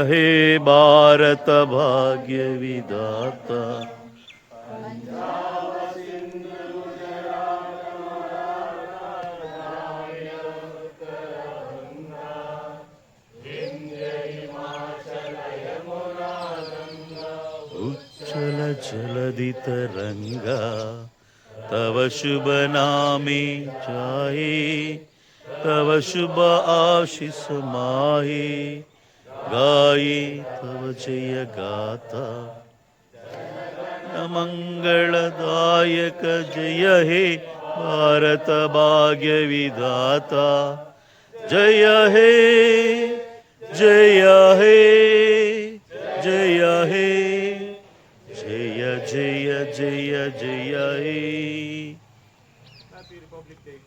हे भारत भाग्य विधाता। उच्चल जलधि तरंगा तव शुभ नामे जाए, तव शुभ आशीष माहे, गाये तव जय गाथा। मंगलदायक जय हे भारत भाग्य विधाता। जय हे जय हे जय हे जय जय जय जय हे। Happy Republic Day.